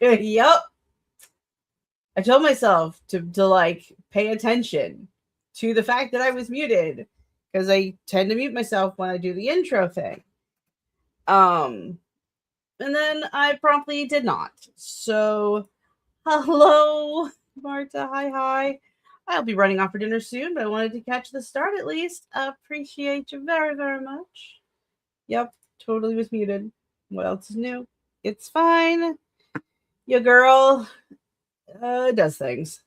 Yep. I told myself to like pay attention to the fact that I was muted because I tend to mute myself when I do the intro thing. Um, and then I promptly did not. So, hello, Marta. Hi. I'll be running off for dinner soon, but I wanted to catch the start at least. Appreciate you very much. Yep, totally was muted. What else is new? It's fine. Your girl does things.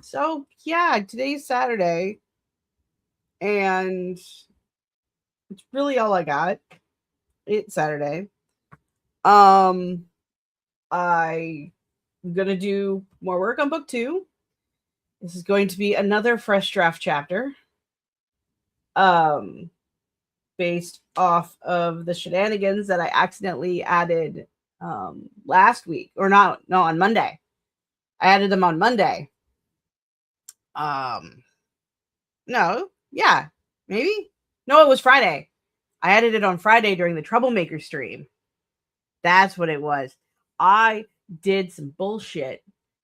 So yeah, today's Saturday, and it's really all I got. It's Saturday. Um, I'm gonna do more work on book 2. This is going to be another fresh draft chapter. Um, based off of the shenanigans that I accidentally added last week, or not? No, on Monday. I added them on Monday. Um, no, yeah, maybe. No, it was Friday. I added it on Friday during the Troublemaker stream. That's what it was. I did some bullshit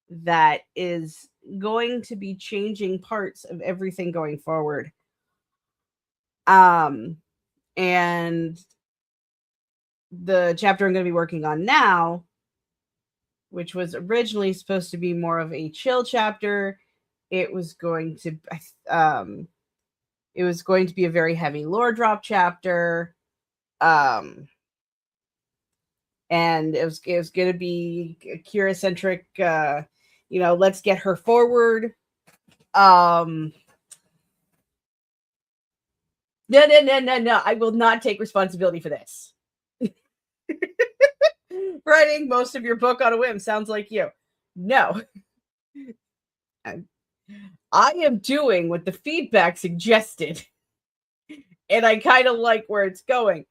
that is going to be changing parts of everything going forward. And the chapter I'm going to be working on now, which was originally supposed to be more of a chill chapter, it was going to be a very heavy lore drop chapter. And it was going to be Kira centric. Let's get her forward. No. I will not take responsibility for this. Writing most of your book on a whim sounds like you. No. I am doing what the feedback suggested. And I kind of like where it's going.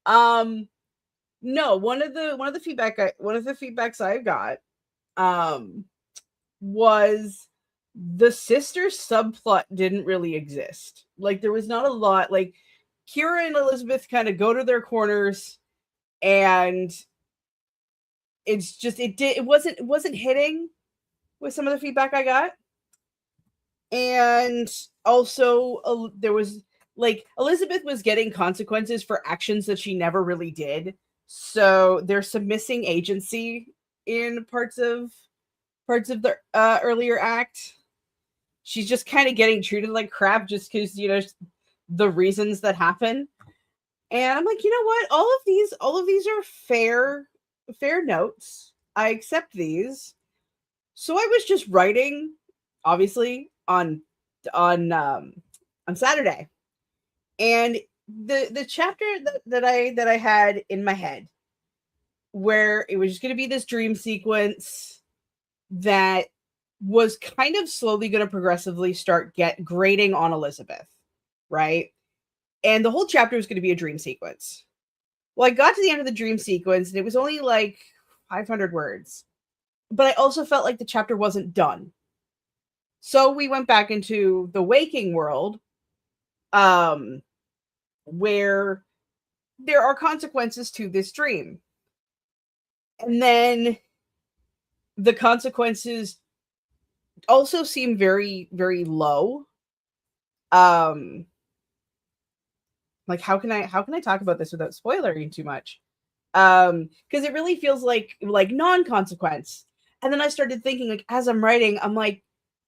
No, one of the feedbacks I got was the sister subplot didn't really exist. Like there was not a lot. Like Kira and Elizabeth kind of go to their corners, and it's just it wasn't hitting with some of the feedback I got. And also there was like Elizabeth was getting consequences for actions that she never really did. So there's some missing agency in parts of the earlier act. She's just kind of getting treated like crap just because the reasons that happen. And I'm like, you know what? All of these are fair notes. I accept these. So I was just writing, obviously, on Saturday, and the chapter that I had in my head, where it was just going to be this dream sequence that was kind of slowly going to progressively start grading on Elizabeth, right? And the whole chapter was going to be a dream sequence. Well, I got to the end of the dream sequence, and it was only like 500 words. But I also felt like the chapter wasn't done. So we went back into the waking world, where there are consequences to this dream. And then the consequences also seem very, very low. Like how can I talk about this without spoiling too much? Because it really feels like non-consequence. And then I started thinking, like, as I'm writing, I'm like,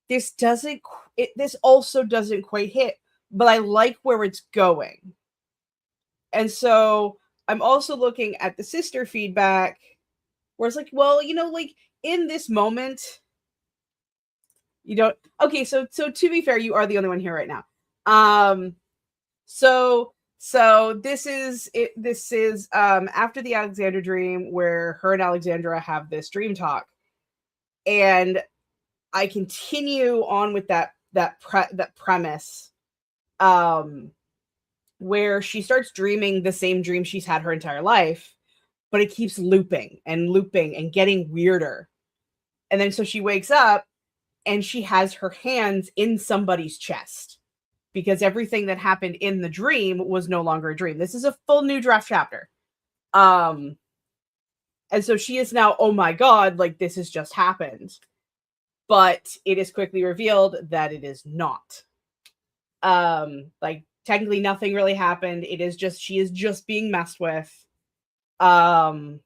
this also doesn't quite hit, but I like where it's going. And so I'm also looking at the sister feedback where it's like, well, like in this moment, you don't. Okay, so to be fair, you are the only one here right now. So this is it. This is after the Alexandra dream, where her and Alexandra have this dream talk, and I continue on with that premise, where she starts dreaming the same dream she's had her entire life, but it keeps looping and getting weirder, and then so she wakes up and she has her hands in somebody's chest. because everything that happened in the dream was no longer a dream. This is a full new draft chapter. And so she is now, oh my God, like this has just happened. But it is quickly revealed that it is not. Like technically nothing really happened. It is just, she is just being messed with. And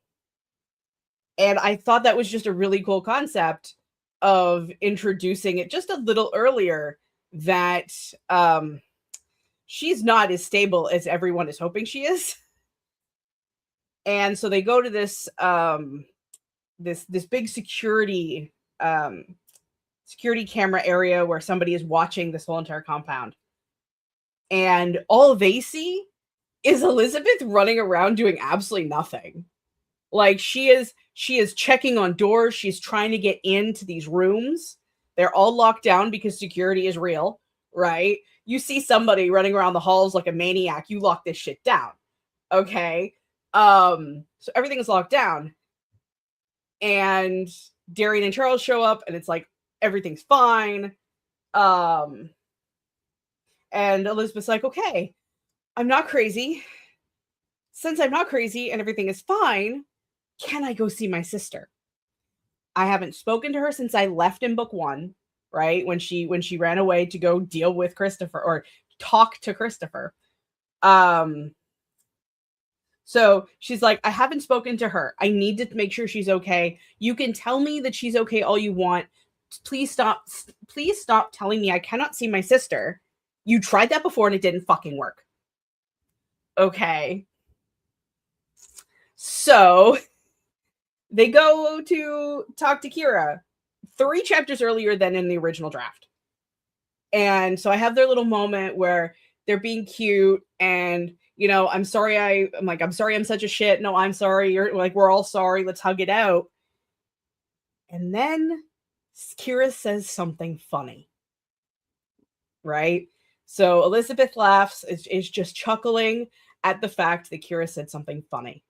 I thought that was just a really cool concept of introducing it just a little earlier, that she's not as stable as everyone is hoping she is. And so they go to this this big security camera area where somebody is watching this whole entire compound. And all they see is Elizabeth running around doing absolutely nothing. Like she is checking on doors. She's trying to get into these rooms. They're all locked down because security is real, right? You see somebody running around the halls like a maniac, you lock this shit down. Okay? So everything is locked down. And Darian and Charles show up and it's like everything's fine. And Elizabeth's like, okay, I'm not crazy. Since I'm not crazy and everything is fine, can I go see my sister? I haven't spoken to her since I left in book 1, right? When she ran away to go deal with Christopher or talk to Christopher. So she's like, I haven't spoken to her. I need to make sure she's okay. You can tell me that she's okay all you want. Please stop telling me I cannot see my sister. You tried that before and it didn't fucking work. Okay. So they go to talk to Kira 3 chapters earlier than in the original draft. And so I have their little moment where they're being cute and, you know, I'm sorry I'm such a shit. No, I'm sorry. You're like, we're all sorry. Let's hug it out. And then Kira says something funny. Right? So Elizabeth laughs, is just chuckling at the fact that Kira said something funny.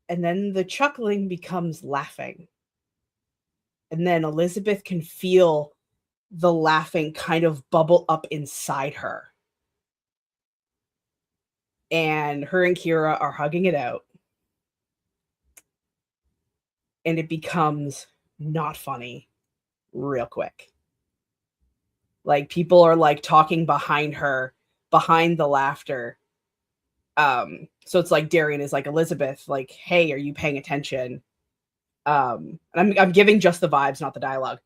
And then the chuckling becomes laughing. And then Elizabeth can feel the laughing kind of bubble up inside her. And her and Kira are hugging it out. And it becomes not funny real quick. Like people are like talking behind her, behind the laughter. So it's like Darian is like, Elizabeth, like, hey, are you paying attention? And I'm giving just the vibes, not the dialogue.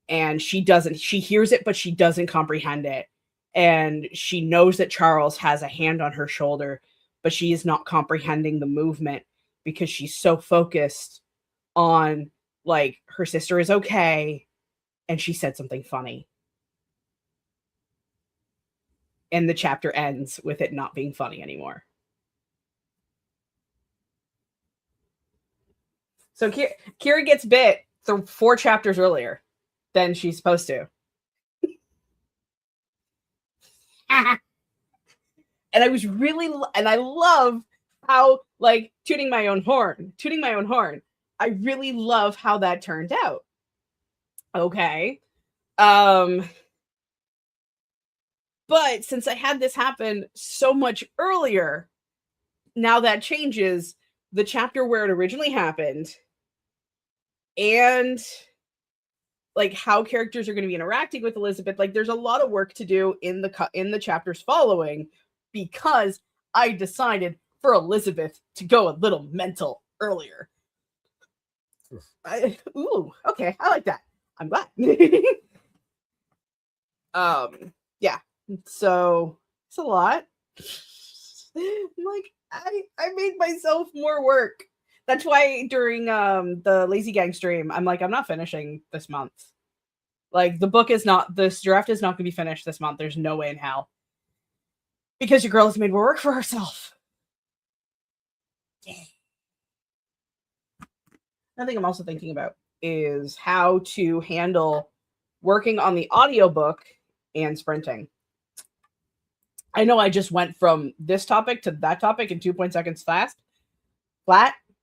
And she hears it, but she doesn't comprehend it. And she knows that Charles has a hand on her shoulder, but she is not comprehending the movement because she's so focused on like her sister is okay. And she said something funny. And the chapter ends with it not being funny anymore. So Kira gets bit 4 chapters earlier than she's supposed to. And I love how, like, tooting my own horn. I really love how that turned out. Okay. But since I had this happen so much earlier, now that changes the chapter where it originally happened and like how characters are going to be interacting with Elizabeth. Like there's a lot of work to do in the chapters following because I decided for Elizabeth to go a little mental earlier. Okay, I like that. I'm glad. Yeah. So it's a lot. I'm like, I made myself more work. That's why during the Lazy Gang stream, I'm like, I'm not finishing this month. Like this draft is not going to be finished this month. There's no way in hell. Because your girl has made more work for herself. Another thing I'm also thinking about is how to handle working on the audiobook and sprinting. I know I just went from this topic to that topic in 2 seconds flat,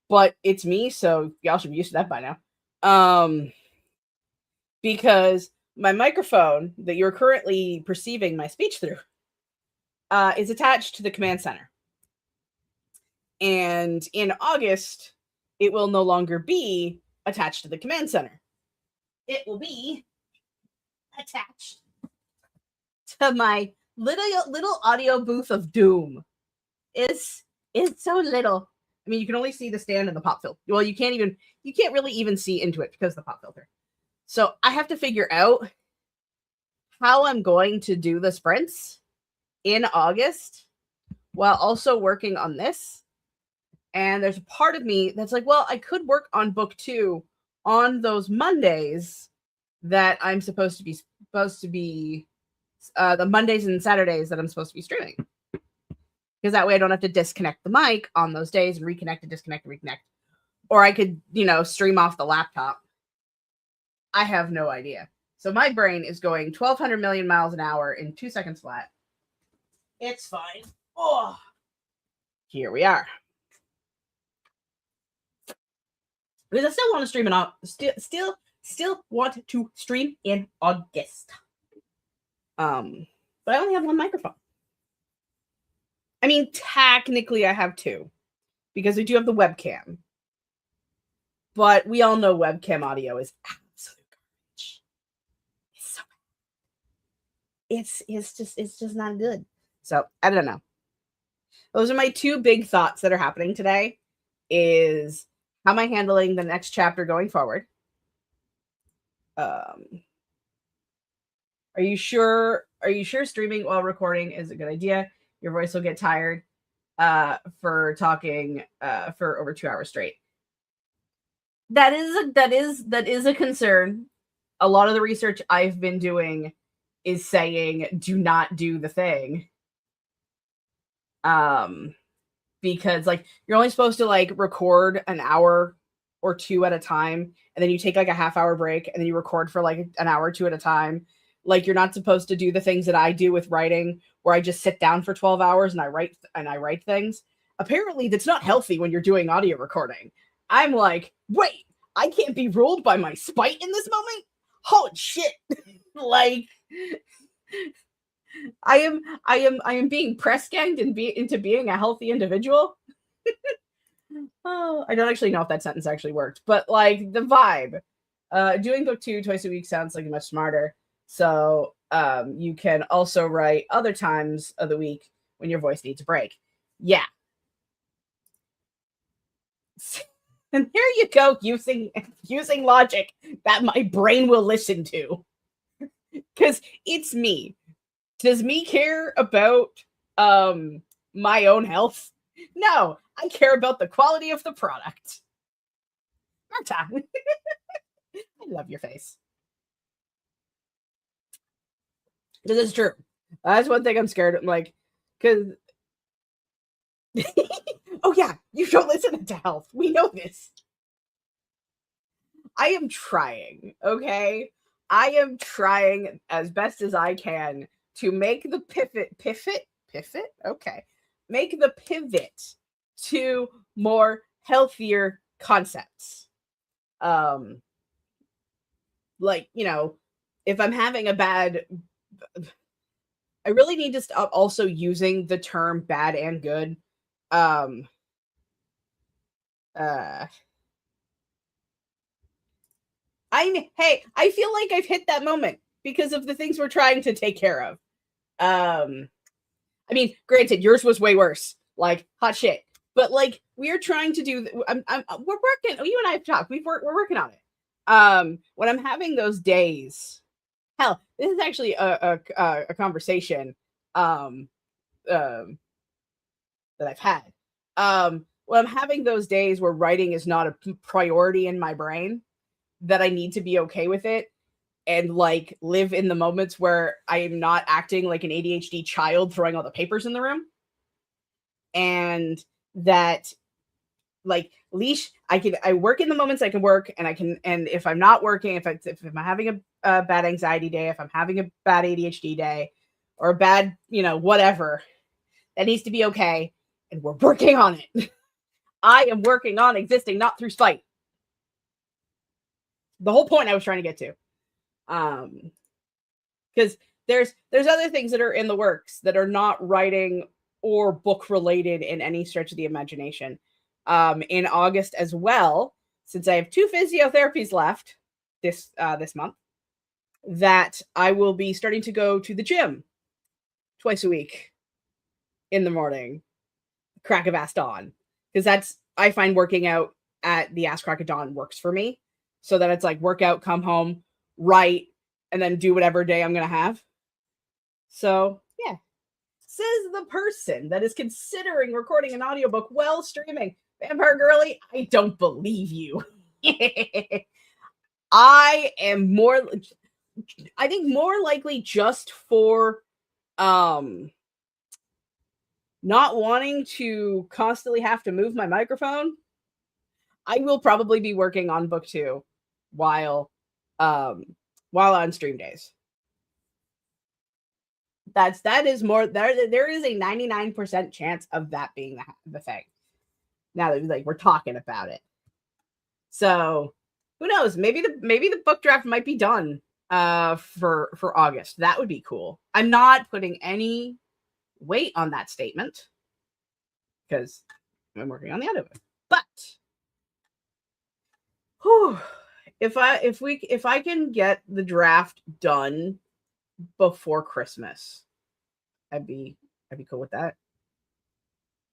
but it's me, so y'all should be used to that by now. Because my microphone that you're currently perceiving my speech through is attached to the command center. And in August, it will no longer be attached to the command center. It will be attached to my little audio booth of doom. It's so little. I mean, you can only see the stand and the pop filter. Well, you can't really even see into it because of the pop filter. So I have to figure out how I'm going to do the sprints in August while also working on this. And there's a part of me that's like, well, I could work on book 2 on those Mondays that I'm supposed to be the Mondays and Saturdays that I'm supposed to be streaming. Because that way I don't have to disconnect the mic on those days and reconnect and disconnect and reconnect. Or I could, stream off the laptop. I have no idea. So my brain is going 1,200 million miles an hour in 2 seconds flat. It's fine. Oh, here we are. Because I still want to stream still want to stream in August. But I only have one microphone. I mean, technically I have 2 because I do have the webcam. But we all know webcam audio is absolute garbage. It's so bad. It's just not good. So I don't know. Those are my 2 big thoughts that are happening today. Is how am I handling the next chapter going forward? Are you sure streaming while recording is a good idea? Your voice will get tired for talking for over 2 hours straight. That is a concern. A lot of the research I've been doing is saying do not do the thing. Because you're only supposed to record an hour or 2 at a time, and then you take a half-hour break, and then you record for an hour or 2 at a time. You're not supposed to do the things that I do with writing, where I just sit down for 12 hours and I write things. Apparently, that's not healthy when you're doing audio recording. I'm like, wait, I can't be ruled by my spite in this moment? Holy shit! I am being press ganged into being a healthy individual. Oh, I don't actually know if that sentence actually worked, but the vibe. Doing book 2 twice a week sounds much smarter. So you can also write other times of the week when your voice needs a break. Yeah. And there you go, using logic that my brain will listen to. Because it's me. Does me care about my own health? No, I care about the quality of the product. Marta. I love your face. This is true. That's one thing I'm scared of. Because oh yeah, you don't listen to health. We know this. I am trying, okay? I am trying as best as I can to make the pivot? Okay. Make the pivot to more healthier concepts. If I'm having a bad... I really need to stop also using the term bad and good. I feel like I've hit that moment because of the things we're trying to take care of. I mean, granted, yours was way worse, hot shit. But we're trying to do. We're working. You and I have talked. We're working on it. When I'm having those days, hell, this is actually a conversation that I've had. When I'm having those days where writing is not a priority in my brain, that I need to be okay with it and live in the moments where I am not acting like an ADHD child throwing all the papers in the room. And that leash, I work in the moments I can work, and if I'm not working, if I'm having a bad anxiety day, if I'm having a bad ADHD day or a bad, whatever, that needs to be okay. And we're working on it. I am working on existing, not through spite. The whole point I was trying to get to. because there's other things that are in the works that are not writing or book related in any stretch of the imagination. In August as well, since I have 2 physiotherapies left this month, that I will be starting to go to the gym twice a week in the morning, crack of ass dawn, because I find working out at the ass crack of dawn works for me, so that it's like workout, come home, write, and then do whatever day I'm gonna have. So yeah, says the person that is considering recording an audiobook while streaming. Vampire Girly, I don't believe you. I am I think more likely just for not wanting to constantly have to move my microphone. I will probably be working on book 2 while on stream days. That is more there is a 99% chance of that being the thing. Now that like we're talking about it. So who knows? Maybe the book draft might be done for August. That would be cool. I'm not putting any weight on that statement because I'm working on the other one. But if I can get the draft done before Christmas, I'd be cool with that.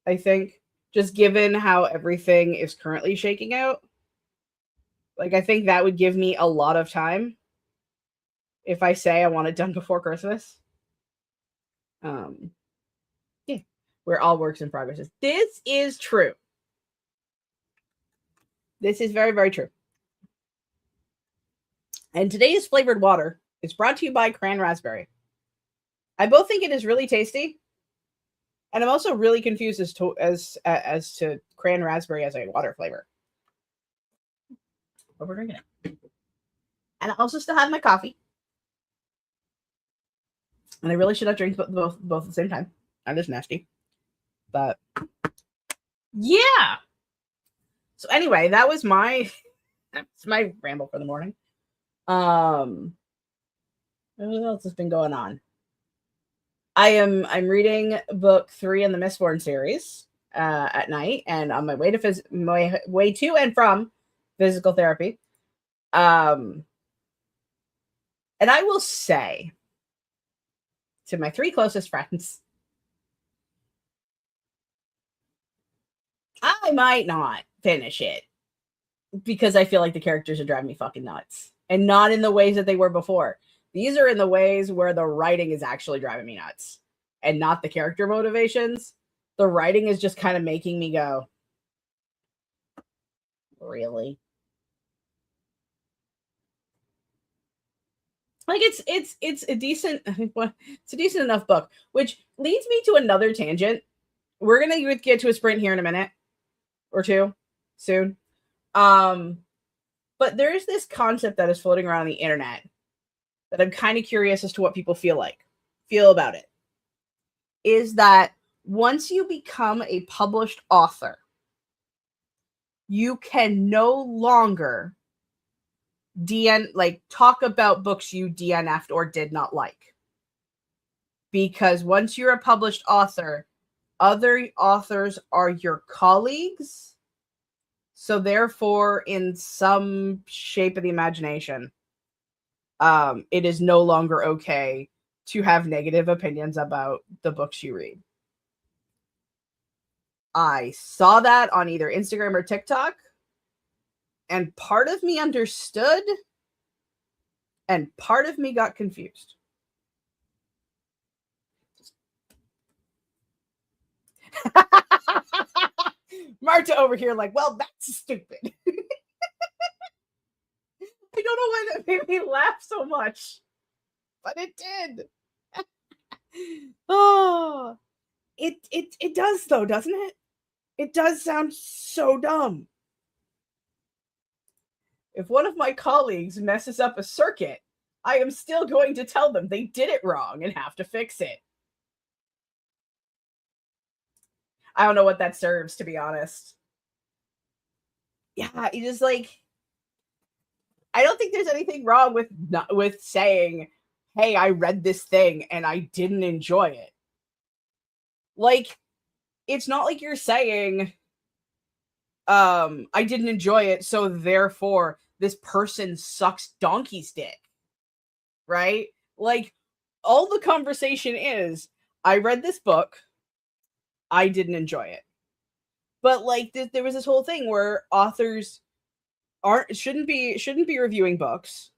I think, just given how everything is currently shaking out, like I think that would give me a lot of time if I say I want it done before Christmas. Yeah, we're all works in progress. This is true. This is very, very true. And today's flavored water is brought to you by Cran Raspberry. I both think it is really tasty, and I'm also really confused as to Cran Raspberry as a water flavor. But we're drinking it, and I also still have my coffee. And I really should have drank both at the same time. That is nasty, but yeah. So anyway, that's my ramble for the morning. What else has been going on? I'm reading book 3 in the Mistborn series at night, and on my way to and from physical therapy. And I will say to my 3 closest friends, I might not finish it because I feel like the characters are driving me fucking nuts, and not in the ways that they were before. These are in the ways where the writing is actually driving me nuts and not the character motivations. The writing is just kind of making me go, really? Like it's a decent enough book, which leads me to another tangent. We're going to get to a sprint here in a minute or two soon. But there's this concept that is floating around on the internet that I'm kind of curious as to what people feel about it. Is that once you become a published author, you can no longer talk about books you DNF'd or did not like. Because once you're a published author, other authors are your colleagues. So therefore, in some shape of the imagination, it is no longer okay to have negative opinions about the books you read. I saw that on either Instagram or TikTok, and part of me understood, and part of me got confused. Marta over here like, well, that's stupid. I don't know why that made me laugh so much, but it did. Oh, it does though, doesn't it? It does sound so dumb. If one of my colleagues messes up a circuit, I am still going to tell them they did it wrong and have to fix it. I don't know what that serves, to be honest. Yeah, it is like, I don't think there's anything wrong with saying, hey, I read this thing and I didn't enjoy it. Like, it's not like you're saying, I didn't enjoy it, so therefore this person sucks donkey's dick. Right? Like, all the conversation is, I read this book, I didn't enjoy it. But like, there was this whole thing where authors shouldn't be reviewing books,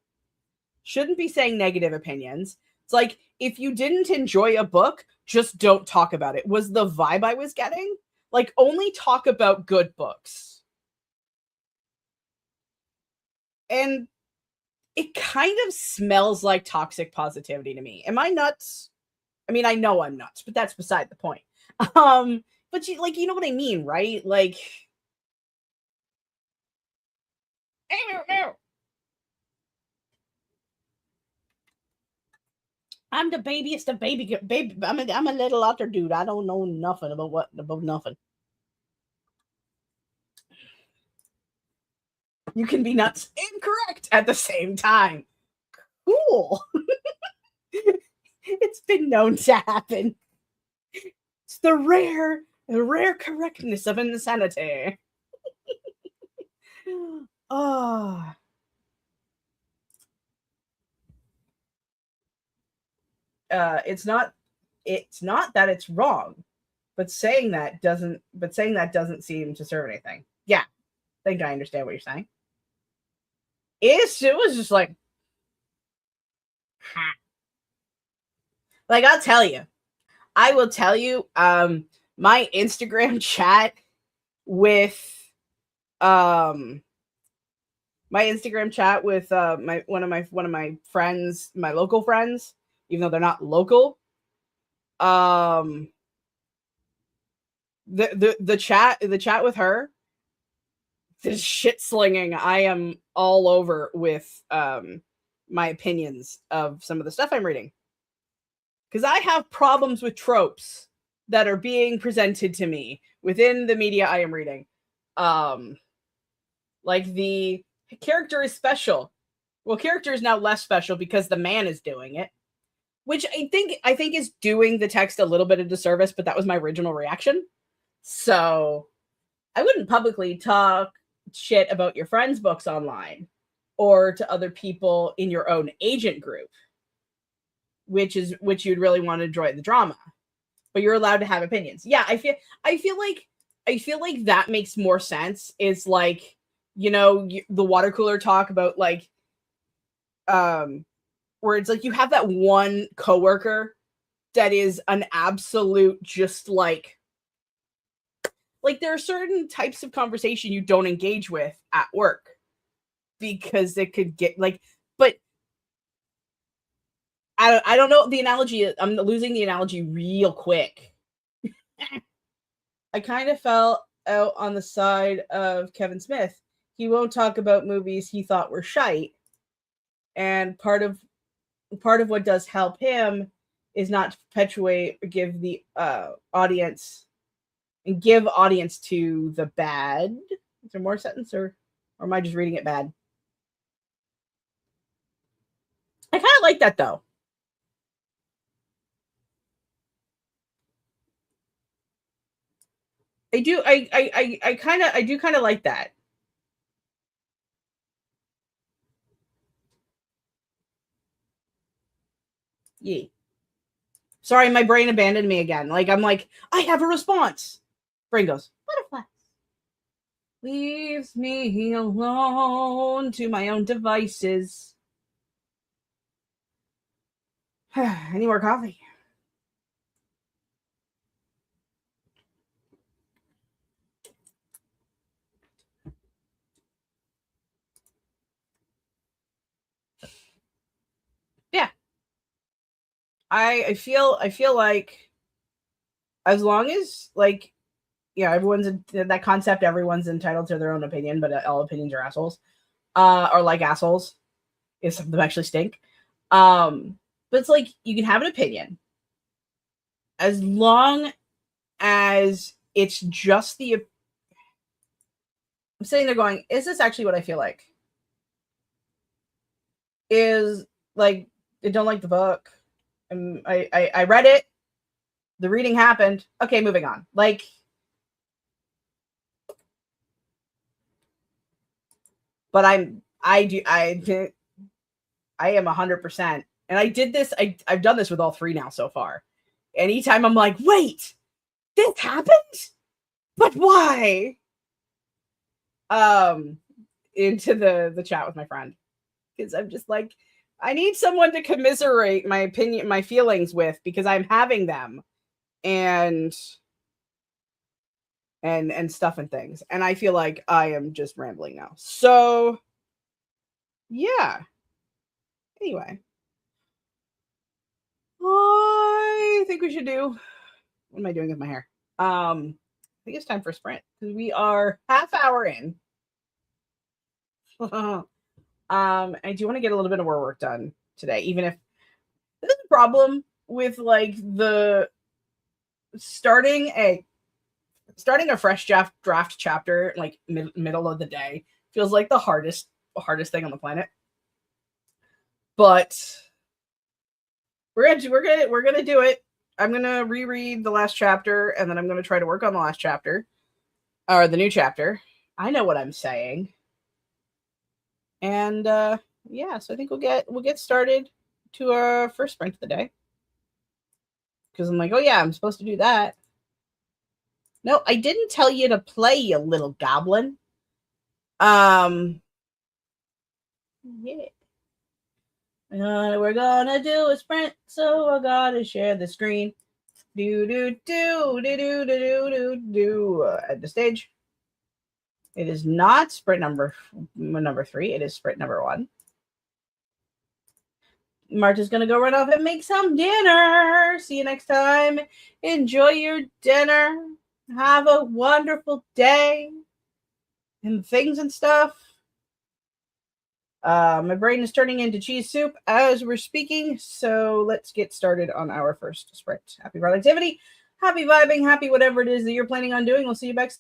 shouldn't be saying negative opinions. It's like, if you didn't enjoy a book, just don't talk about it, was the vibe I was getting. Like, only talk about good books. And it kind of smells like toxic positivity to me. Am I nuts? I mean, I know I'm nuts, but that's beside the point. But you know what I mean, right? Like, I'm the babiest of baby. I'm a little otter dude. I don't know nothing about nothing. You can be nuts and correct at the same time. Cool. It's been known to happen. It's the rare correctness of insanity. Oh. It's not that it's wrong, but saying that doesn't seem to serve anything. Yeah, I think I understand what you're saying. It was just like, like, I will tell you, my Instagram chat with my one of my friends, my local friends, even though they're not local. The chat with her, this shit slinging. I am all over with my opinions of some of the stuff I'm reading, because I have problems with tropes that are being presented to me within the media I am reading. Like, the character is special. Well, character is now less special because the man is doing it, which I think is doing the text a little bit of disservice, but that was my original reaction. So I wouldn't publicly talk shit about your friends' books online or to other people in your own agent group, which you'd really want to enjoy the drama. But you're allowed to have opinions. Yeah, I feel like that makes more sense. Is like, the water cooler talk about, like, where it's like you have that one coworker that is an absolute, just like there are certain types of conversation you don't engage with at work because it could get like, but I don't know the analogy. I'm losing the analogy real quick. I kind of fell out on the side of Kevin Smith. He won't talk about movies he thought were shite. And part of what does help him is not to perpetuate or give the audience to the bad. Is there more sentence, or am I just reading it bad? I kind of like that though. I do. I do kind of like that. Yeah. Sorry, my brain abandoned me again. Like, I'm like, I have a response. Brain goes, butterflies. Leaves me alone to my own devices. I need more coffee. Yeah. I feel like, as long as, like, everyone's that concept, everyone's entitled to their own opinion, but all opinions are assholes. Or like assholes, if some of them actually stink. But it's like, you can have an opinion as long as it's just I'm sitting there going, is this actually what I feel like? Is, like, don't like the book. I read it. The reading happened. Okay, moving on. Like, but I am 100%. And I did this. I've done this with all three now so far. Anytime I'm like, wait, this happened, but why? Into the chat with my friend, because I'm just like, I need someone to commiserate my opinion, my feelings with, because I'm having them, and stuff and things, and I feel like I am just rambling now. So yeah. Anyway, I think we should do. What am I doing with my hair? I think it's time for a sprint because we are half hour in. I do want to get a little bit of more work done today, even if this is a problem with like the starting a fresh draft chapter like middle of the day feels like the hardest thing on the planet. But we're gonna do it. I'm gonna reread the last chapter, and then I'm gonna try to work on the last chapter or the new chapter. I know what I'm saying. And yeah, so I think we'll get started to our first sprint of the day. Because I'm like, oh yeah, I'm supposed to do that. No, I didn't tell you to play, you little goblin. Yeah. We're gonna do a sprint, so I gotta share the screen. Do do do do do do do do at the stage. It is not sprint number 3. It is sprint number 1. Marta's gonna go run off and make some dinner. See you next time. Enjoy your dinner. Have a wonderful day and things and stuff. My brain is turning into cheese soup as we're speaking, so let's get started on our first sprint. Happy productivity, happy vibing, happy whatever it is that you're planning on doing. We'll see you back.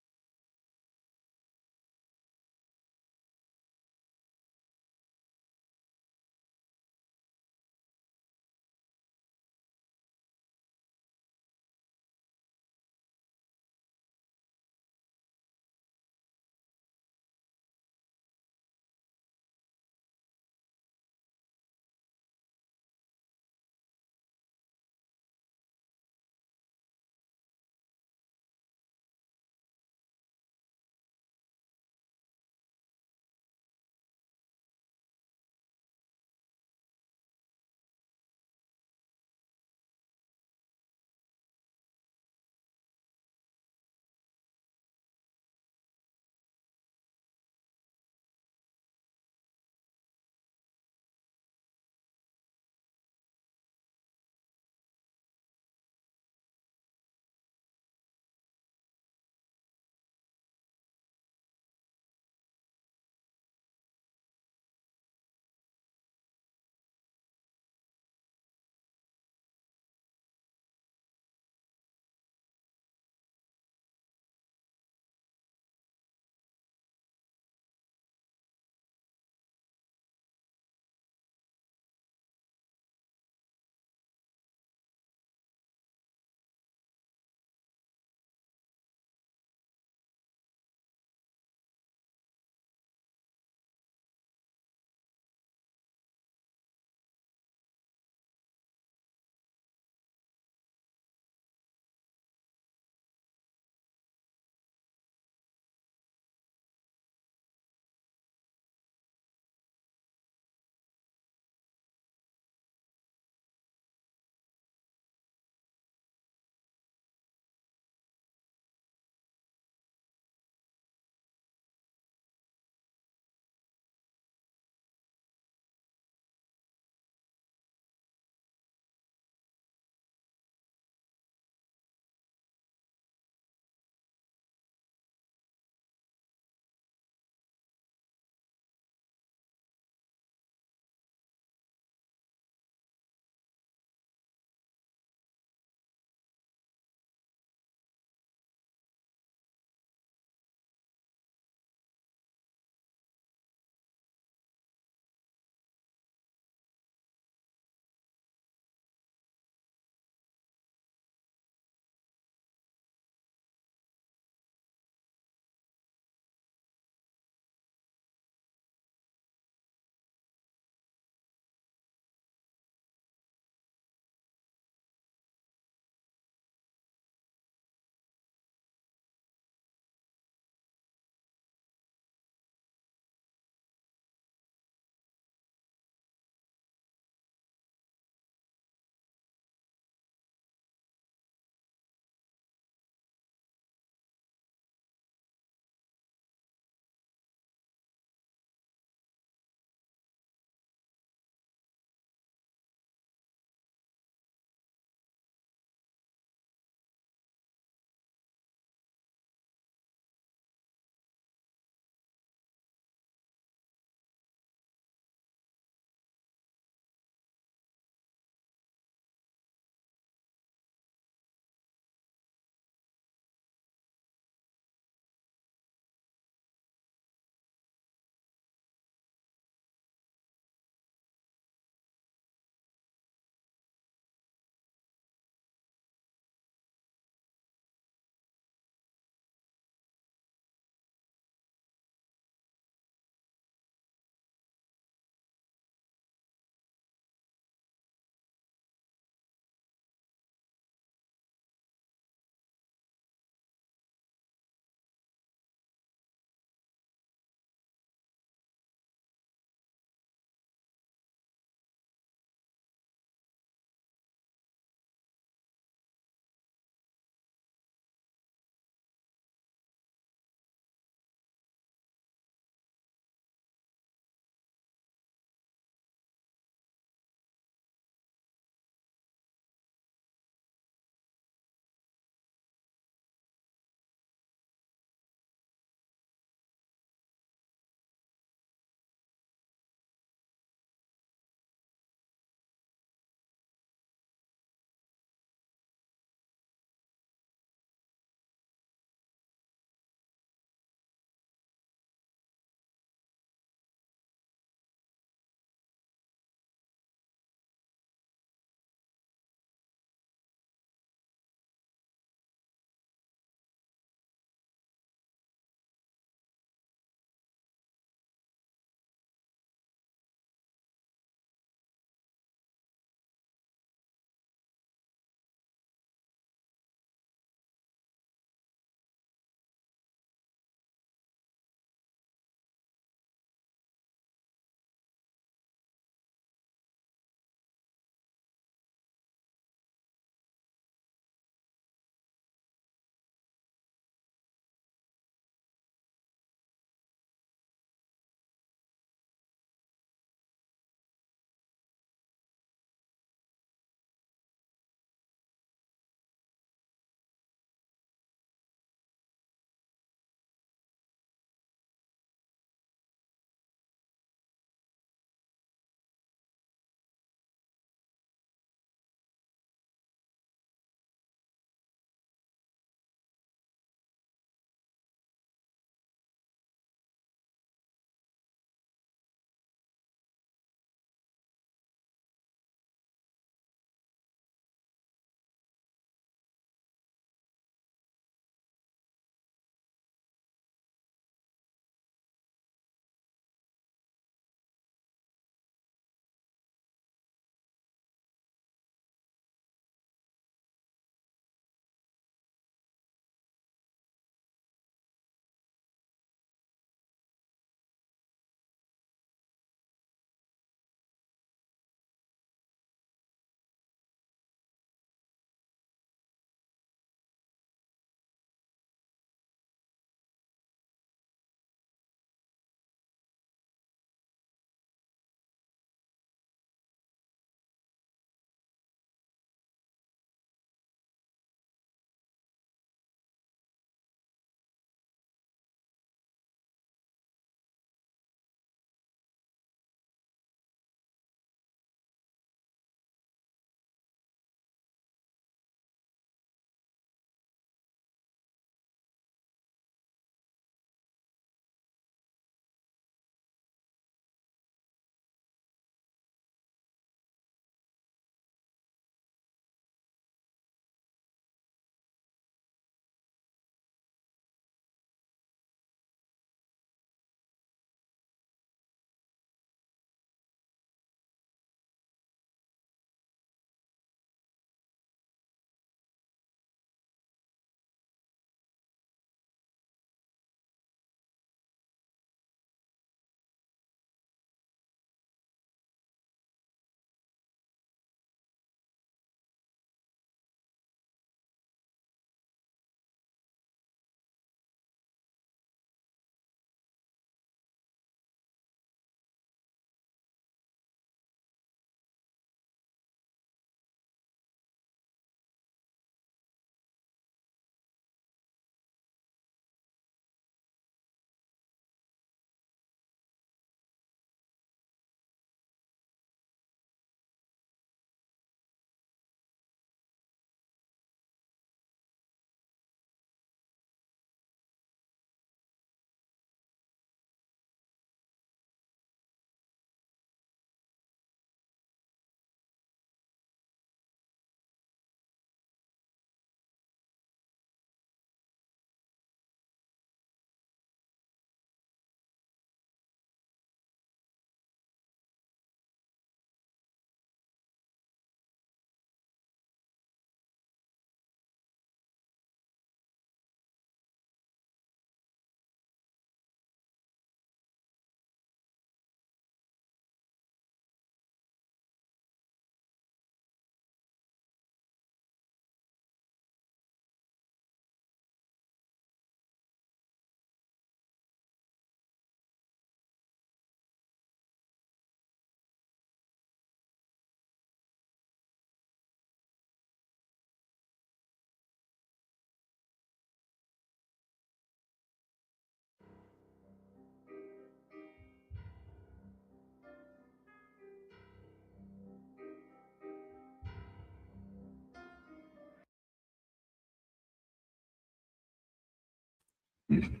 Man.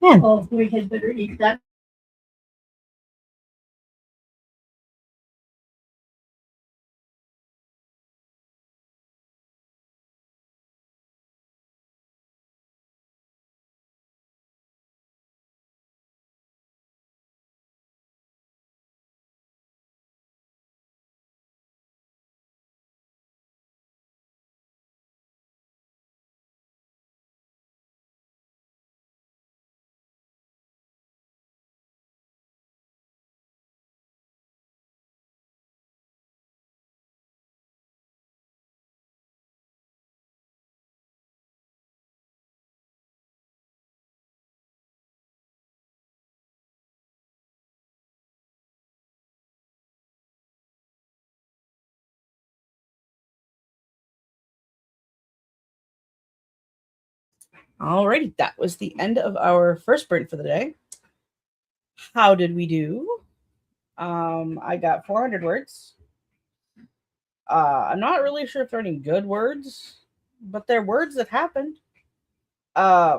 Oh, we had better eat that. Alrighty, that was the end of our first sprint for the day. How did we do? I got 400 words. I'm not really sure if they're any good words, but they're words that happened. Yeah,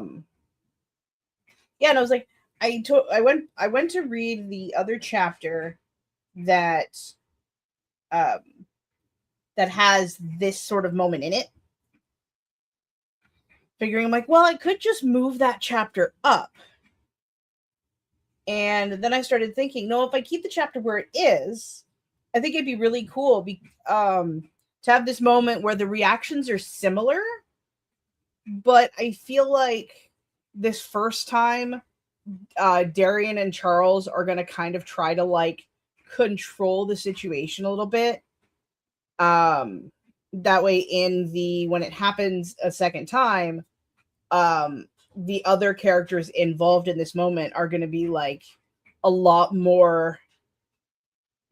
and I was like, I went to read the other chapter that um that has this sort of moment in it. Figuring I'm like, well, I could just move that chapter up. And then I started thinking, no, if I keep the chapter where it is, I think it'd be really cool to have this moment where the reactions are similar, but I feel like this first time, Darian and Charles are going to kind of try to like control the situation a little bit. That way, when it happens a second time, the other characters involved in this moment are going to be like a lot more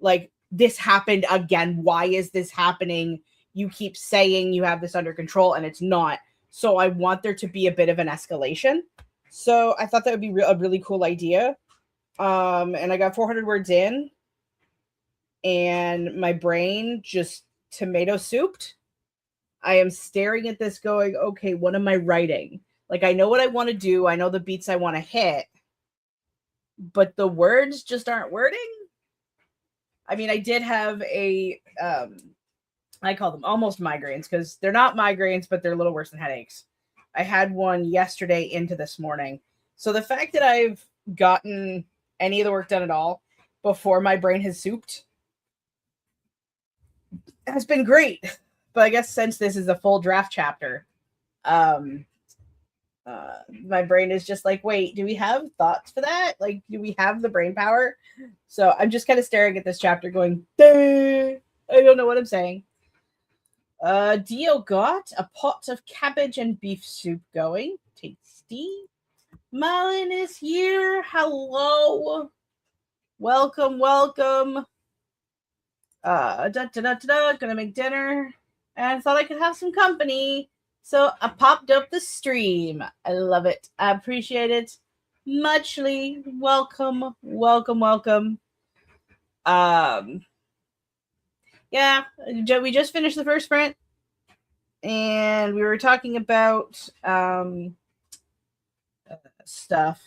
like, this happened again. Why is this happening? You keep saying you have this under control and it's not. So I want there to be a bit of an escalation. So I thought that would be a really cool idea. And I got 400 words in, and my brain just tomato souped. I am staring at this going, okay, what am I writing? Like, I know what I want to do. I know the beats I want to hit, but the words just aren't wording. I mean, I did have I call them almost migraines because they're not migraines, but they're a little worse than headaches. I had one yesterday into this morning. So the fact that I've gotten any of the work done at all before my brain has souped has been great. But I guess since this is a full draft chapter, um, my brain is just like, wait, do we have thoughts for that? Like, do we have the brain power? So I'm just kind of staring at this chapter going, I don't know what I'm saying. Dio got a pot of cabbage and beef soup going. Tasty. Malin is here. Hello. Welcome, welcome. Gonna make dinner. And thought I could have some company. So I popped up the stream. I love it. I appreciate it. Muchly. Welcome, welcome, welcome. Yeah, we just finished the first sprint, and we were talking about stuff.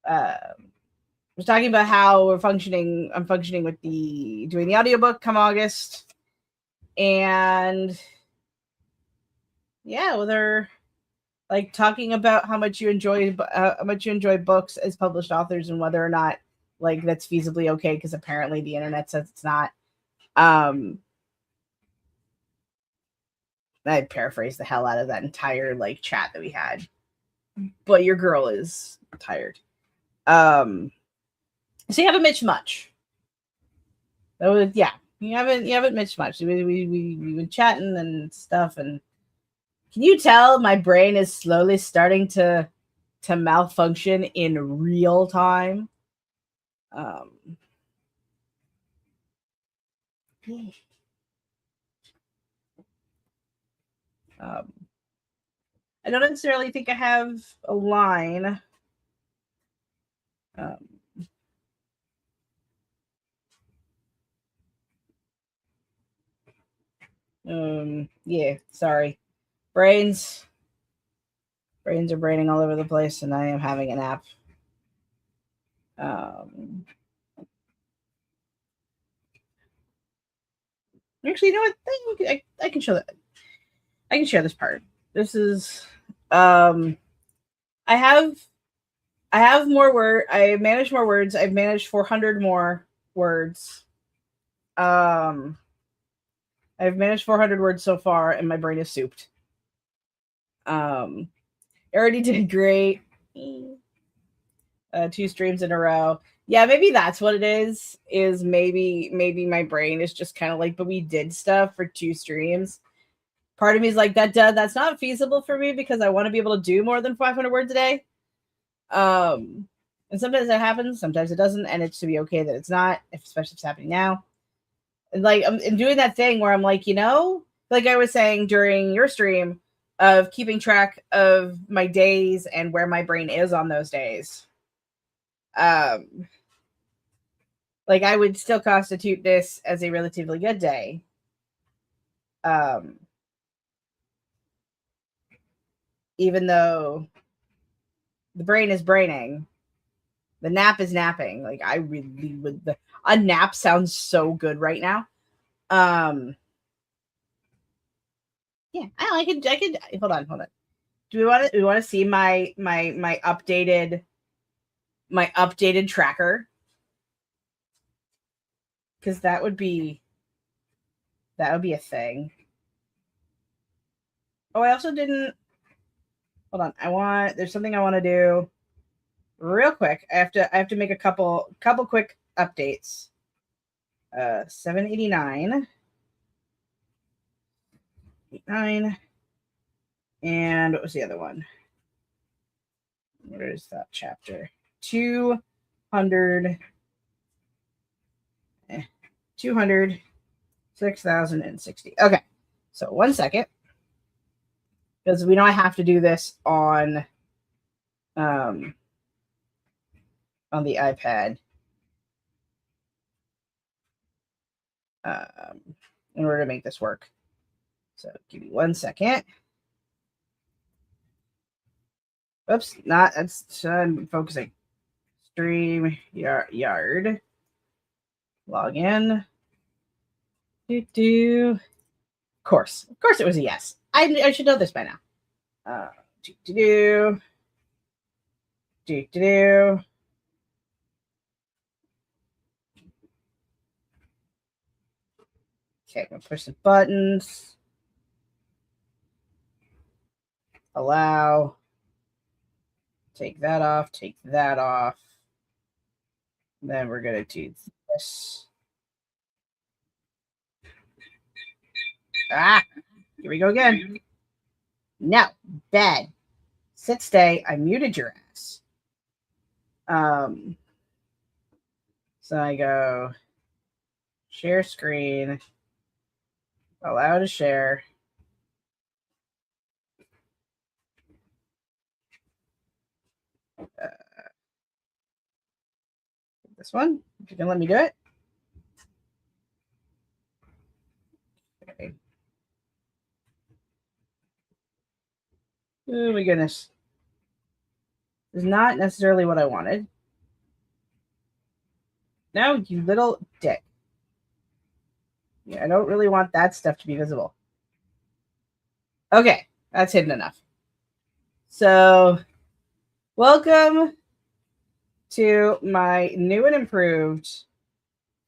Was talking about how we're functioning. I'm functioning with doing the audiobook come August, and yeah, they're like talking about how much you enjoy books as published authors, and whether or not like that's feasibly okay, because apparently the internet says it's not. I paraphrased the hell out of that entire like chat that we had, but your girl is tired. So you haven't missed much. Yeah, you haven't missed much. We've been chatting and stuff, and can you tell my brain is slowly starting to malfunction in real time? Um, um, I don't necessarily think I have a line. Yeah, sorry, brains. Brains are braining all over the place, and I am having a nap. Actually, you know what? I can show that. I can share this part. This is I have more word. I managed more words. I've managed 400 more words. I've managed 400 words so far, and my brain is souped. I already did great. 2 streams in a row. Yeah, maybe that's what it is. Is maybe my brain is just kind of like, but we did stuff for 2 streams. Part of me is like, that's not feasible for me because I want to be able to do more than 500 words a day. And sometimes that happens, sometimes it doesn't, and it's to be okay that it's not, especially if it's happening now. And like I'm doing that thing where I'm like, like I was saying during your stream of keeping track of my days and where my brain is on those days. Like I would still constitute this as a relatively good day. Even though the brain is braining, the nap is napping. Like I really would. A nap sounds so good right now. Yeah, I could hold on. Do we want to see my updated tracker? Because that would be a thing. Oh, I also didn't. Hold on. There's something I want to do real quick. I have to make a couple quick updates. 789. 89. And what was the other one? Where is that chapter? 200. 6,060. Okay. So 1 second. Because we know I have to do this on the iPad. In order to make this work. So give me 1 second. Oops, that's I'm focusing. Stream yard. Log in. Of course it was a yes. I should know this by now. Okay, I'm gonna push the buttons. Allow. Take that off. Take that off. And then we're gonna do this. Here we go again. No, bed. Sit, stay. I muted your ass. So I go share screen. Allow to share. This one, if you can let me do it. Okay. Oh my goodness. This is not necessarily what I wanted. No, you little dick. Yeah, I don't really want that stuff to be visible. Okay, that's hidden enough. So, welcome to my new and improved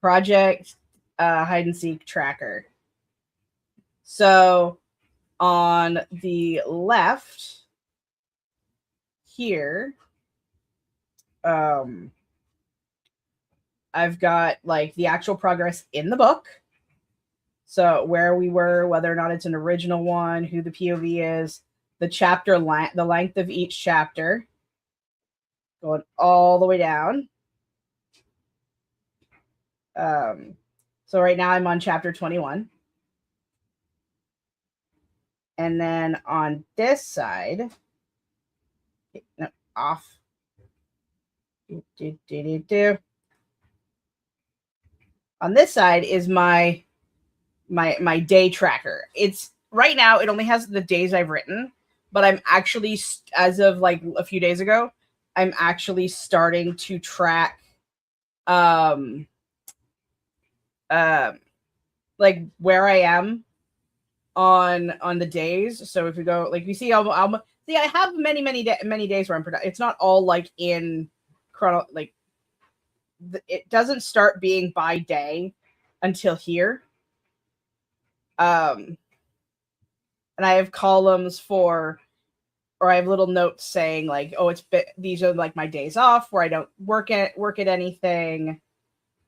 project hide and seek tracker. So, on the left here, I've got like the actual progress in the book. So where we were, whether or not it's an original one, who the POV is, the chapter the length of each chapter, going all the way down. So right now I'm on chapter 21. And then on this side, no, off. On this side is my day tracker. It's right now, it only has the days I've written, but I'm actually, as of like a few days ago, I'm actually starting to track like where I am on the days. So if we go, like, you see, I'll see, I have many days where I'm productive. It's not all like in chrono, like it doesn't start being by day until here. And I have columns for, or I have little notes saying like, oh, these are like my days off where I don't work at anything.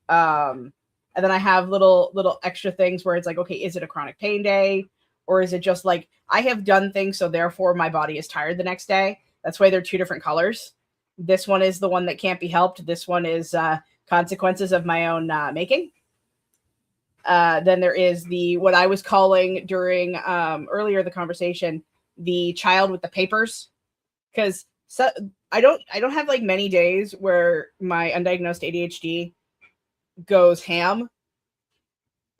And then I have little extra things where it's like, okay, is it a chronic pain day? Or is it just like, I have done things, so therefore my body is tired the next day? That's why they're two different colors. This one is the one that can't be helped. This one is consequences of my own making. Then there is what I was calling during earlier the conversation, the child with the papers. Because I don't have like many days where my undiagnosed ADHD goes ham,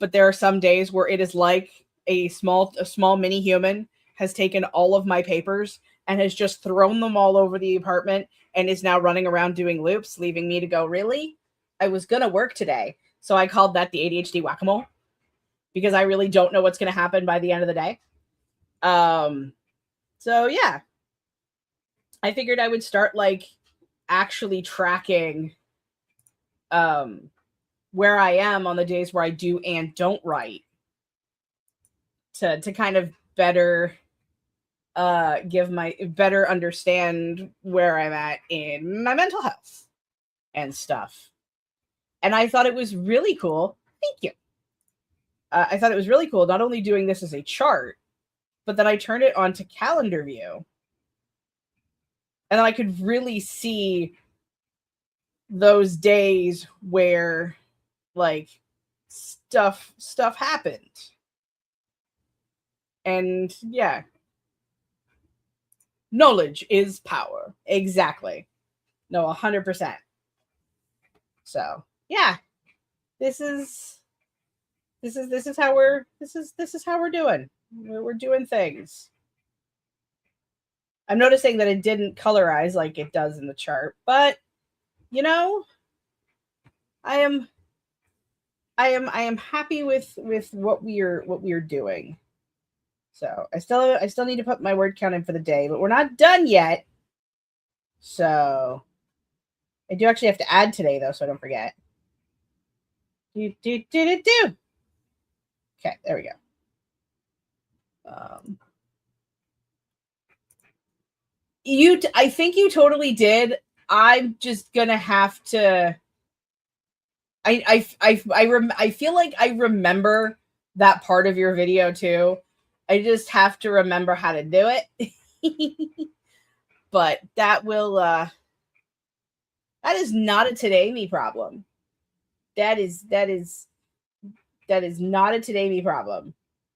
but there are some days where it is like a small mini human has taken all of my papers and has just thrown them all over the apartment and is now running around doing loops, leaving me to go, really? I was gonna work today. So I called that the ADHD whack-a-mole, because I really don't know what's gonna happen by the end of the day. So yeah, I figured I would start like actually tracking where I am on the days where I do and don't write, to kind of better better understand where I'm at in my mental health and stuff. And I thought it was really cool. Thank you. I thought it was really cool not only doing this as a chart, but then I turned it onto calendar view, and then I could really see those days where like stuff happened. And yeah, knowledge is power. Exactly. No, 100%. So yeah, this is how we're doing. We're doing things. I'm noticing that it didn't colorize like it does in the chart, but you know, I am happy with what we are doing. So I still need to put my word count in for the day, but we're not done yet. So I do actually have to add today though, so I don't forget. Okay, there we go. I think you totally did. I'm just gonna have to. I feel like I remember that part of your video too. I just have to remember how to do it. But that will that is not a today me problem. That is not a today me problem.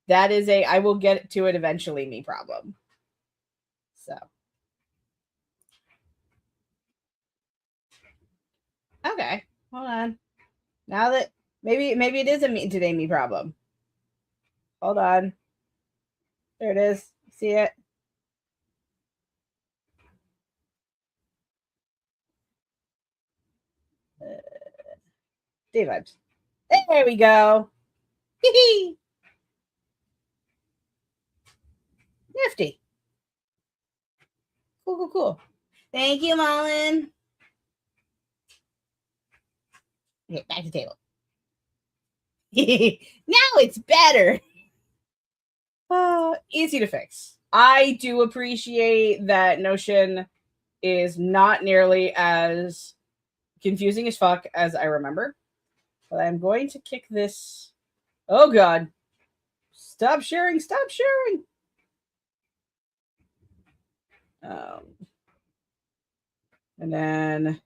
That is a I will get to it eventually me problem. So okay, hold on. Now that maybe it is a today me problem. Hold on. There it is. See it? Day vibes. There we go. Nifty. Cool. Thank you, Mullen. Okay, back to the table. Now it's better. Easy to fix. I do appreciate that Notion is not nearly as confusing as fuck as I remember. But I'm going to kick this. Oh god. Stop sharing. And then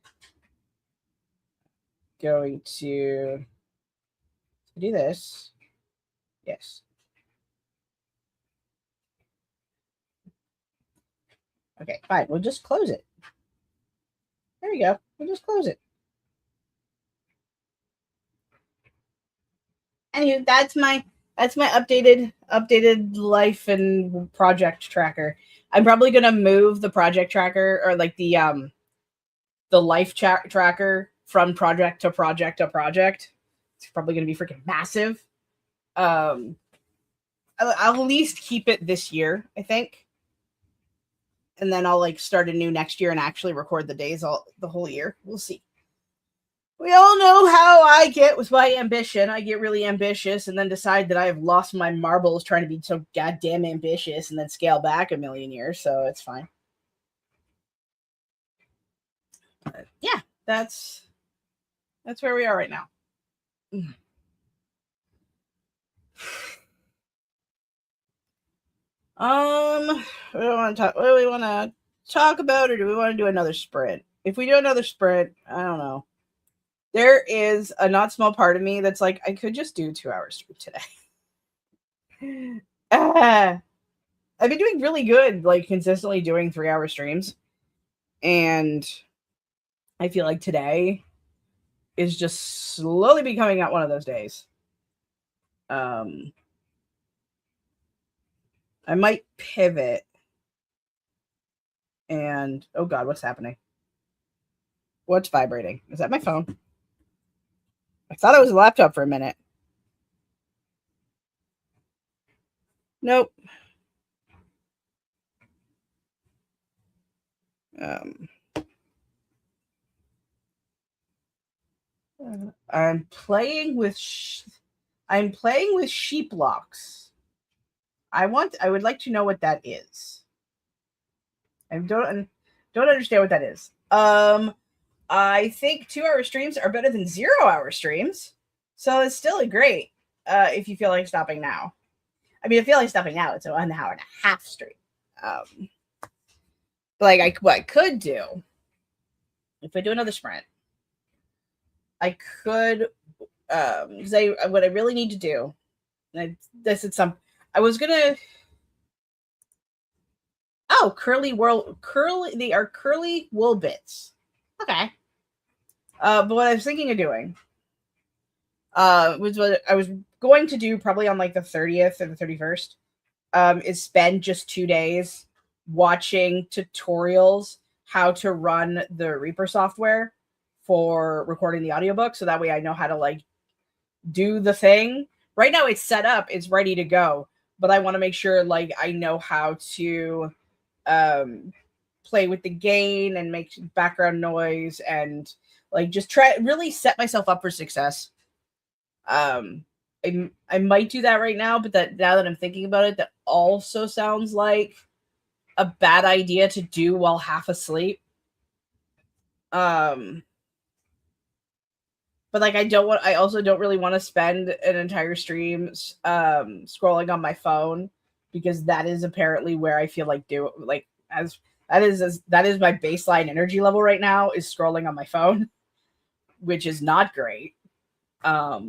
going to do this. Yes. Okay, fine. We'll just close it. There we go. We'll just close it. Anywho, that's my That's my updated life and project tracker. I'm probably gonna move the project tracker, or like the life tracker, from project to project to project. It's probably gonna be freaking massive. Um, I'll at least keep it this year, I think, and then I'll like start anew next year and actually record the days the whole year. We'll see. We all know how I get with my ambition. I get really ambitious and then decide that I have lost my marbles trying to be so goddamn ambitious, and then scale back a million years. So it's fine. But yeah, that's where we are right now. What do we want to talk? What do we want to talk about, or do we want to do another sprint? If we do another sprint, I don't know. There is a not small part of me that's like, I could just do 2 hours today. I've been doing really good, like consistently doing 3-hour streams, and I feel like today is just slowly becoming out one of those days. I might pivot, and oh god, what's happening? What's vibrating? Is that my phone? I thought it was a laptop for a minute. Nope. I'm playing with sheep locks. I would like to know what that is. I don't understand what that is. I think 2-hour streams are better than 0-hour streams. So it's still great if you feel like stopping now. I mean, if you feel like stopping now, it's an hour and a half stream. Like what I could do, if I do another sprint, I could, because what I really need to do, I was gonna. Oh, curly they are curly wool bits. Okay. But what I was thinking of doing, was what I was going to do probably on like the 30th or the 31st, is spend just 2 days watching tutorials how to run the Reaper software for recording the audiobook, so that way I know how to like do the thing. Right now it's set up, it's ready to go, but I want to make sure like I know how to play with the gain and make background noise, and like just try really set myself up for success. I might do that right now, but that now that I'm thinking about it, that also sounds like a bad idea to do while half asleep. But like I also don't really want to spend an entire stream scrolling on my phone, because that is apparently where I feel like that is my baseline energy level right now, is scrolling on my phone, which is not great. I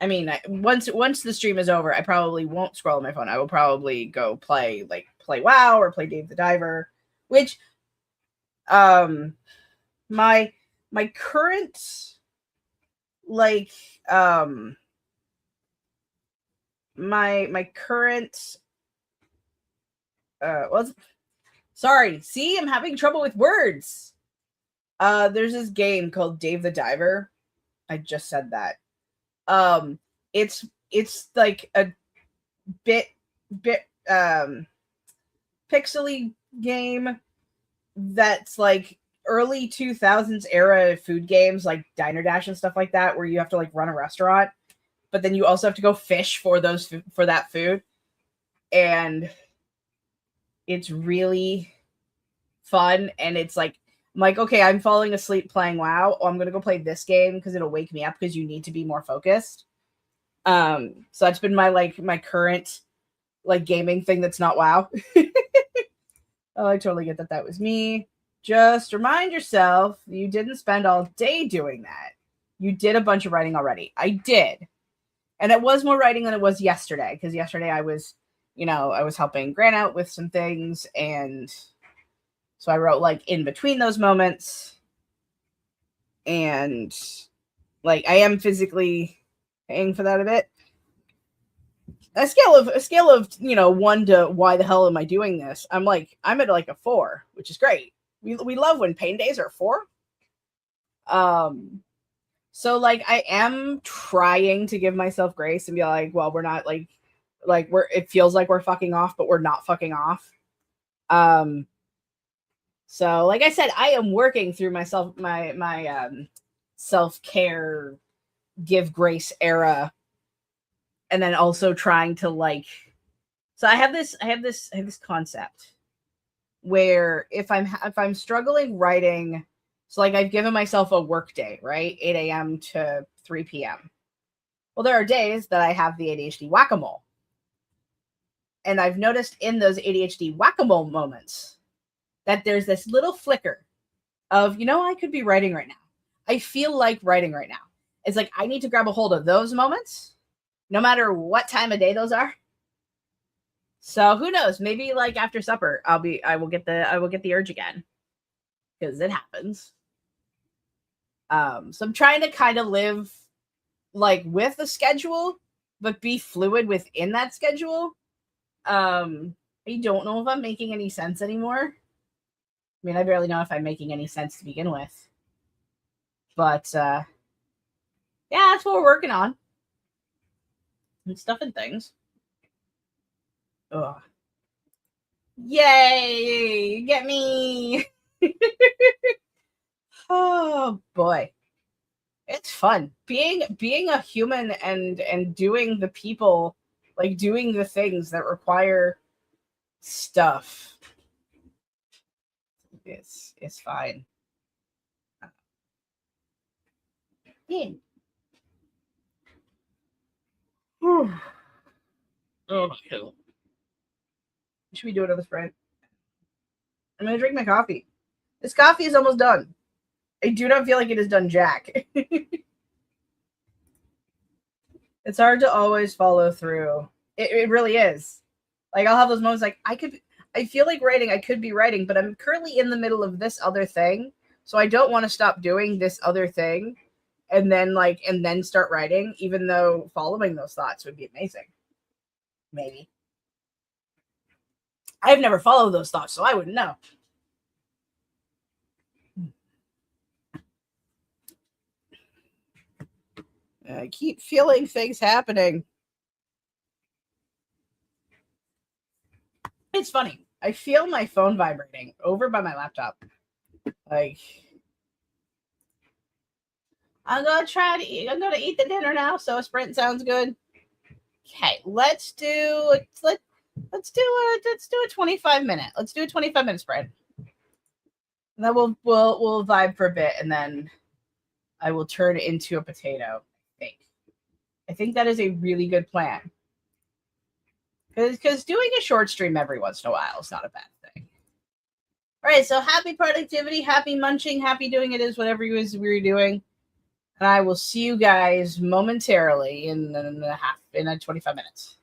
mean, once the stream is over, I probably won't scroll on my phone. I will probably go play WoW or play Dave the Diver, which my current my current sorry, see, I'm having trouble with words. There's this game called Dave the Diver. I just said that. It's like a bit pixely game that's like early 2000s era food games, like Diner Dash and stuff like that, where you have to like run a restaurant, but then you also have to go fish for that food, and it's really fun. And it's like, I'm like, okay, I'm falling asleep playing WoW. Oh, I'm gonna go play this game because it'll wake me up, because you need to be more focused. So that's been my current like gaming thing that's not WoW. Oh, I totally get that was me. Just remind yourself you didn't spend all day doing that. You did a bunch of writing already. I did. And it was more writing than it was yesterday, because yesterday I was helping Grant out with some things, and so I wrote like in between those moments. And like I am physically paying for that a bit. A scale of 1 to why the hell am I doing this? I'm at like a 4, which is great. We love when pain days are 4. So like I am trying to give myself grace and be like, well, we're not like we're it feels like we're fucking off, but we're not fucking off. So like I said, I am working through myself my self-care, give grace era, and then also trying to like, so I have this concept where if I'm struggling writing, so like I've given myself a work day, right? 8 a.m. to 3 p.m. Well, there are days that I have the ADHD whack-a-mole. And I've noticed in those ADHD whack-a-mole moments that there's this little flicker of, I could be writing right now. I feel like writing right now. It's like I need to grab a hold of those moments, no matter what time of day those are. So who knows? Maybe like after supper, I will get the urge again, because it happens. So I'm trying to kind of live like with a schedule, but be fluid within that schedule. I don't know if I'm making any sense anymore. I mean, I barely know if I'm making any sense to begin with. But yeah, that's what we're working on. And stuff and things. Ugh. Yay! Get me! Oh boy. It's fun. Being a human and doing the people, like doing the things that require stuff. It's fine. Yeah. Oh my god. Should we do another Sprite? I'm gonna drink my coffee. This coffee is almost done. I do not feel like it is done jack. It's hard to always follow through. It really is. Like I'll have those moments like I feel like writing, I could be writing, but I'm currently in the middle of this other thing. So I don't want to stop doing this other thing and then start writing, even though following those thoughts would be amazing. Maybe. I've never followed those thoughts, so I wouldn't know. I keep feeling things happening. It's funny. I feel my phone vibrating over by my laptop. Like, I'm gonna try to eat. I'm gonna eat the dinner now. So a sprint sounds good. Okay, let's do a 25-minute. Let's do a 25-minute spread. And then we'll vibe for a bit, and then I will turn it into a potato. I think that is a really good plan. Because doing a short stream every once in a while is not a bad thing. All right, so happy productivity, happy munching, happy doing it is whatever you is we're doing. And I will see you guys momentarily in 25 minutes.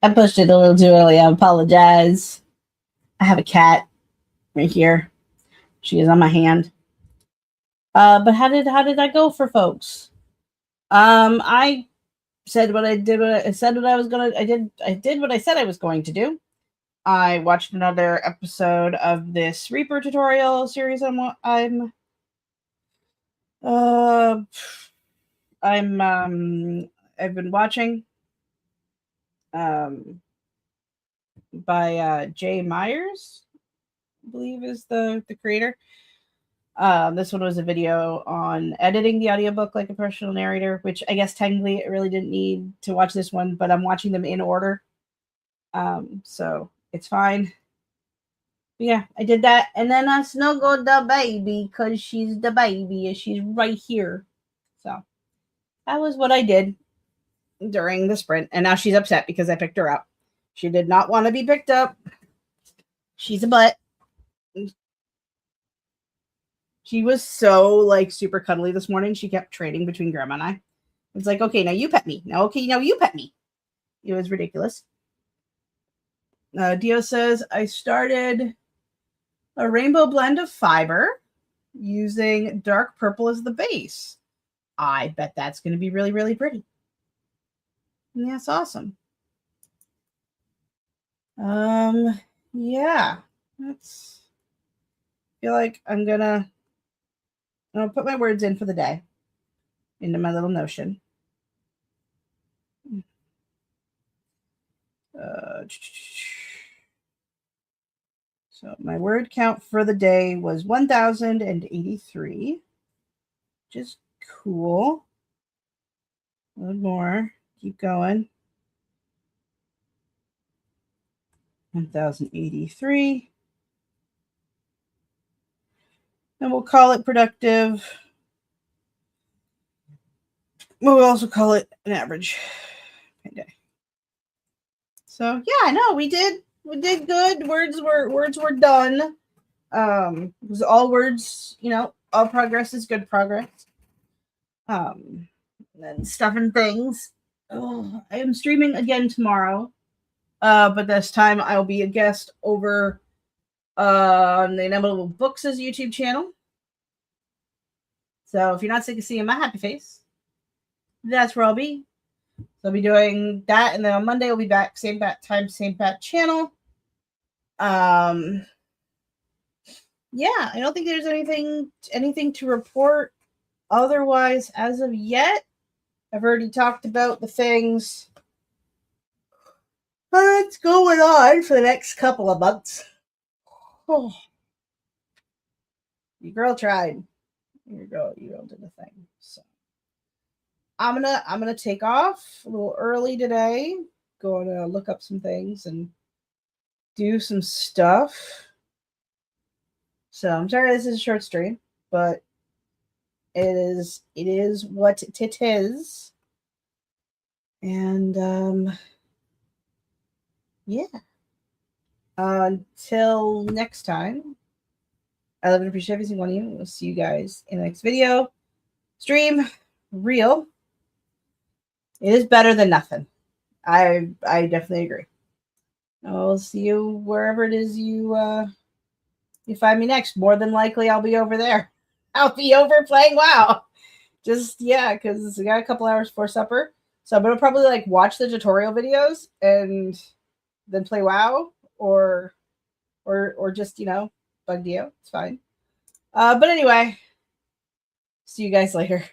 I pushed it a little too early. I apologize. I have a cat right here. She is on my hand. But how did that go for folks? I said what I did. I said what I was gonna. I did what I said I was going to do. I watched another episode of this Reaper tutorial series. Uh, I've been watching. By Jay Myers, I believe is the creator. This one was a video on editing the audiobook like a professional narrator, which I guess technically it really didn't need to watch this one, but I'm watching them in order. So it's fine. But yeah, I did that. And then I snuggled the baby because she's the baby and she's right here. So that was what I did during the sprint. And now she's upset because I picked her up. She did not want to be picked up. She's a butt. She was so like super cuddly this morning. She kept trading between Grandma and I. It's like, okay, now you pet me. Now, okay, now you pet me. It was ridiculous. Dio says, I started a rainbow blend of fiber using dark purple as the base. I bet that's going to be really, really pretty. And that's awesome. Yeah, that's. I feel like I'm gonna put my words in for the day into my little Notion. So my word count for the day was 1,083, which is cool. A little more. Keep going. 1,083. And we'll call it productive. We'll also call it an average day. So yeah, no, we did good. Words were done. It was all words, all progress is good progress. And then stuff and things. Oh, I am streaming again tomorrow. But this time I'll be a guest over on the Inevitable Books' YouTube channel. So if you're not sick of seeing my happy face, that's where I'll be. So I'll be doing that, and then on Monday I'll be back, same bat time, same bat channel. Yeah, I don't think there's anything to report otherwise as of yet. I've already talked about the things that's going on for the next couple of months. Oh. Your girl tried. Your girl did the thing. So I'm gonna take off a little early today. Going to look up some things and do some stuff. So I'm sorry this is a short stream, but it is what it is. And yeah. Until next time, I love and appreciate every single one of you. We'll see you guys in the next video. Stream, real. It is better than nothing. I definitely agree. I'll see you wherever it is you find me next. More than likely, I'll be over there. I'll be over playing WoW. Just because I got a couple hours before supper, so I'm gonna probably like watch the tutorial videos and then play WoW or just bug Dio. It's fine. But anyway, see you guys later.